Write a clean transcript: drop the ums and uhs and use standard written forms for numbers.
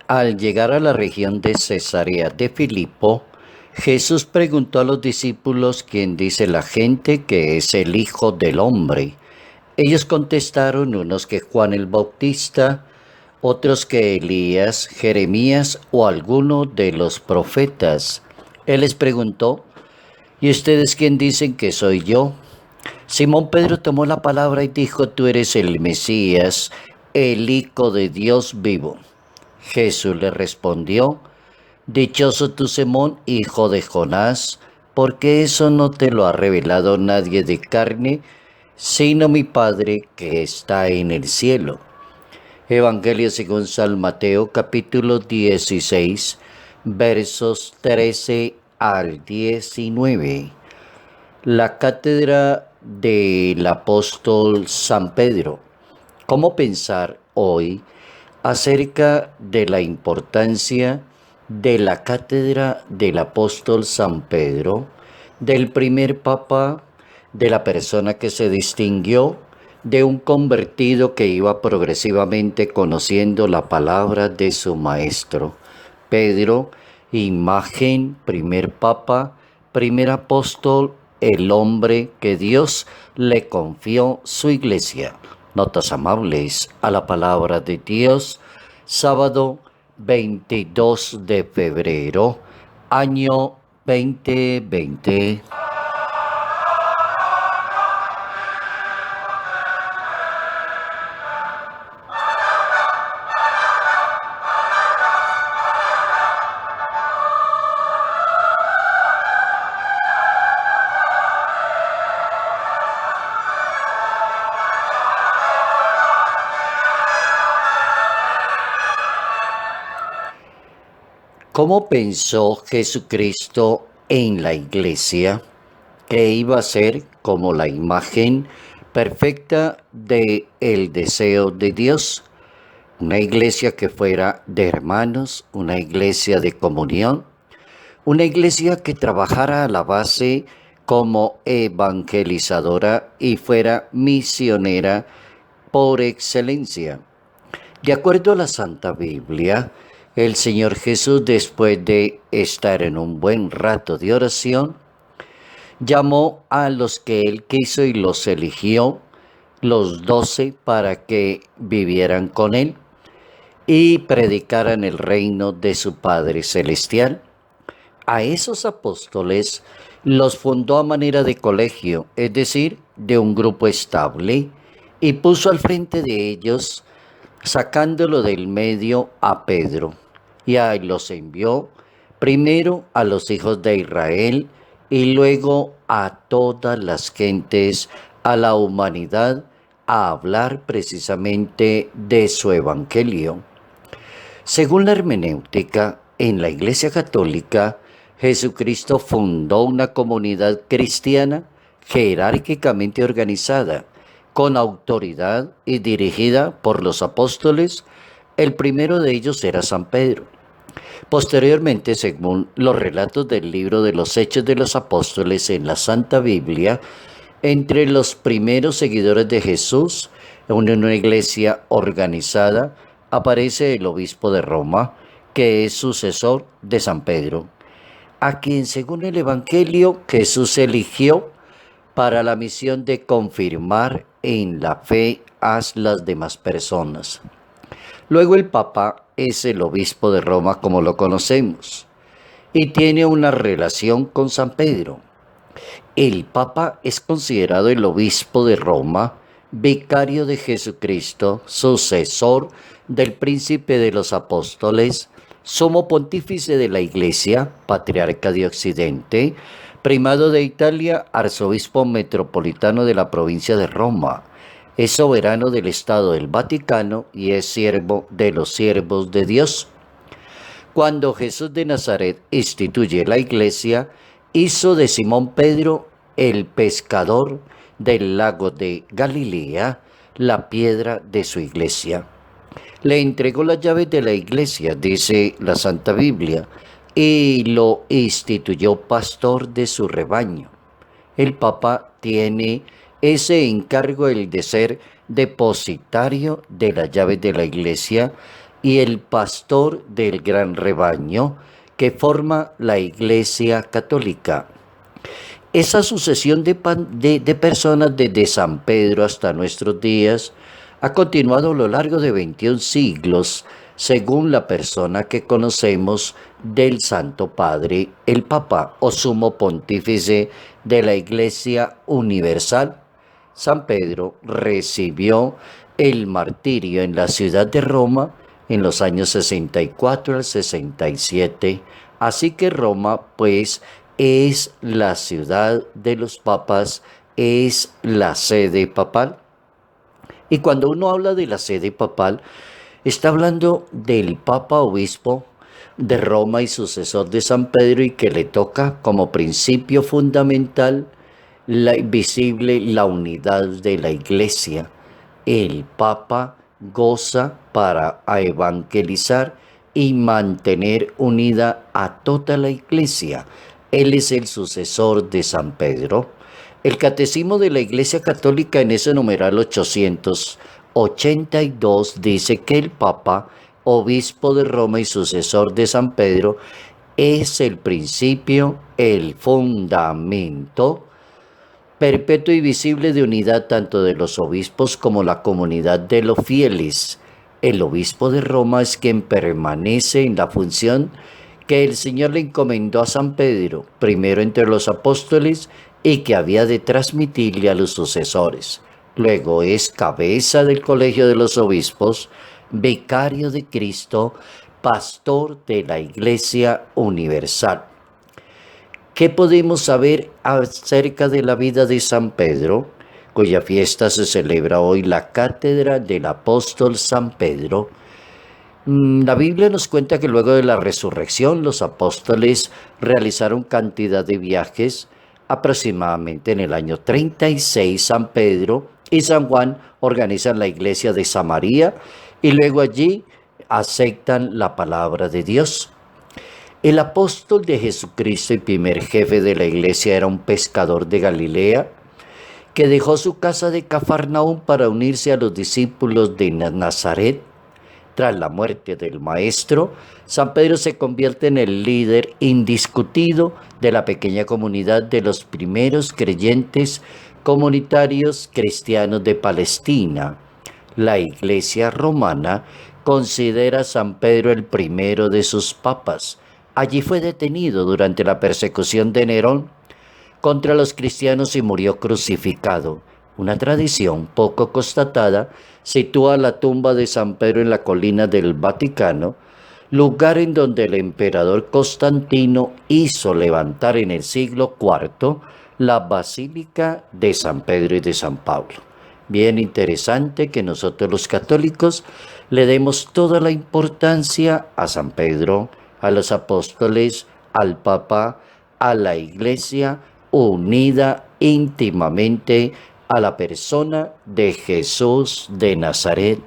Al llegar a la región de Cesarea de Filipo, Jesús preguntó a los discípulos quién dice la gente que es el Hijo del Hombre. Ellos contestaron unos que Juan el Bautista, otros que Elías, Jeremías o alguno de los profetas. Él les preguntó, ¿y ustedes quién dicen que soy yo? Simón Pedro tomó la palabra y dijo, tú eres el Mesías, el Hijo de Dios vivo. Jesús le respondió, dichoso tú, Simón, hijo de Jonás, porque eso no te lo ha revelado nadie de carne, sino mi Padre que está en el cielo. Evangelio según San Mateo, capítulo 16, versos 13 al 19. La cátedra del apóstol San Pedro. ¿Cómo pensar hoy acerca de la importancia de la cátedra del apóstol San Pedro, del primer papa, de la persona que se distinguió, de un convertido que iba progresivamente conociendo la palabra de su maestro? Pedro, imagen, primer papa, primer apóstol, el hombre que Dios le confió su iglesia. Notas amables a la palabra de Dios, sábado 22 de febrero, año 2020. ¿Cómo pensó Jesucristo en la iglesia? Que iba a ser como la imagen perfecta de el deseo de Dios. Una iglesia que fuera de hermanos, una iglesia de comunión, una iglesia que trabajara a la base como evangelizadora y fuera misionera por excelencia. De acuerdo a la Santa Biblia, el Señor Jesús, después de estar en un buen rato de oración, llamó a los que Él quiso y los eligió, los 12, para que vivieran con Él y predicaran el reino de su Padre Celestial. A esos apóstoles los fundó a manera de colegio, es decir, de un grupo estable, y puso al frente de ellos, sacándolo del medio, a Pedro, y ahí los envió primero a los hijos de Israel y luego a todas las gentes, a la humanidad, a hablar precisamente de su evangelio. Según la hermenéutica, en la Iglesia Católica, Jesucristo fundó una comunidad cristiana jerárquicamente organizada, con autoridad y dirigida por los apóstoles. El primero de ellos era San Pedro. Posteriormente, según los relatos del libro de los Hechos de los Apóstoles en la Santa Biblia, entre los primeros seguidores de Jesús, en una iglesia organizada, aparece el obispo de Roma, que es sucesor de San Pedro, a quien, según el Evangelio, Jesús eligió para la misión de confirmar en la fe a las demás personas. Luego el Papa es el obispo de Roma como lo conocemos y tiene una relación con San Pedro. El Papa es considerado el obispo de Roma, vicario de Jesucristo, sucesor del príncipe de los apóstoles, sumo pontífice de la Iglesia, patriarca de Occidente, primado de Italia, arzobispo metropolitano de la provincia de Roma. Es soberano del Estado del Vaticano y es siervo de los siervos de Dios. Cuando Jesús de Nazaret instituye la iglesia, hizo de Simón Pedro, el pescador del lago de Galilea, la piedra de su iglesia. Le entregó las llaves de la iglesia, dice la Santa Biblia, y lo instituyó pastor de su rebaño. El Papa tiene ese encargo, el de ser depositario de las llaves de la iglesia, y el pastor del gran rebaño que forma la Iglesia Católica. Esa sucesión de personas desde San Pedro hasta nuestros días ha continuado a lo largo de 21 siglos, según la persona que conocemos del Santo Padre, el Papa o Sumo Pontífice de la Iglesia Universal. San Pedro recibió el martirio en la ciudad de Roma en los años 64 al 67. Así que Roma, pues, es la ciudad de los papas, es la sede papal. Y cuando uno habla de la sede papal, está hablando del Papa Obispo de Roma y sucesor de San Pedro, y que le toca como principio fundamental visible la unidad de la Iglesia. El Papa goza para evangelizar y mantener unida a toda la Iglesia. Él es el sucesor de San Pedro. El Catecismo de la Iglesia Católica, en ese numeral 882, dice que el Papa, obispo de Roma y sucesor de San Pedro, es el principio, el fundamento perpetuo y visible de unidad tanto de los obispos como la comunidad de los fieles. El obispo de Roma es quien permanece en la función que el Señor le encomendó a San Pedro, primero entre los apóstoles, y que había de transmitirle a los sucesores. Luego es cabeza del colegio de los obispos, vicario de Cristo, pastor de la Iglesia Universal. ¿Qué podemos saber acerca de la vida de San Pedro, cuya fiesta se celebra hoy, la cátedra del apóstol San Pedro? La Biblia nos cuenta que luego de la resurrección los apóstoles realizaron cantidad de viajes. Aproximadamente en el año 36 San Pedro y San Juan organizan la iglesia de Samaria y luego allí aceptan la palabra de Dios. El apóstol de Jesucristo y primer jefe de la iglesia era un pescador de Galilea que dejó su casa de Cafarnaúm para unirse a los discípulos de Nazaret. Tras la muerte del maestro, San Pedro se convierte en el líder indiscutido de la pequeña comunidad de los primeros creyentes comunitarios cristianos de Palestina. La Iglesia romana considera a San Pedro el primero de sus papas. Allí fue detenido durante la persecución de Nerón contra los cristianos y murió crucificado. Una tradición poco constatada sitúa la tumba de San Pedro en la colina del Vaticano, lugar en donde el emperador Constantino hizo levantar en el siglo IV la Basílica de San Pedro y de San Pablo. Bien interesante que nosotros los católicos le demos toda la importancia a San Pedro, a los apóstoles, al Papa, a la Iglesia unida íntimamente a la persona de Jesús de Nazaret.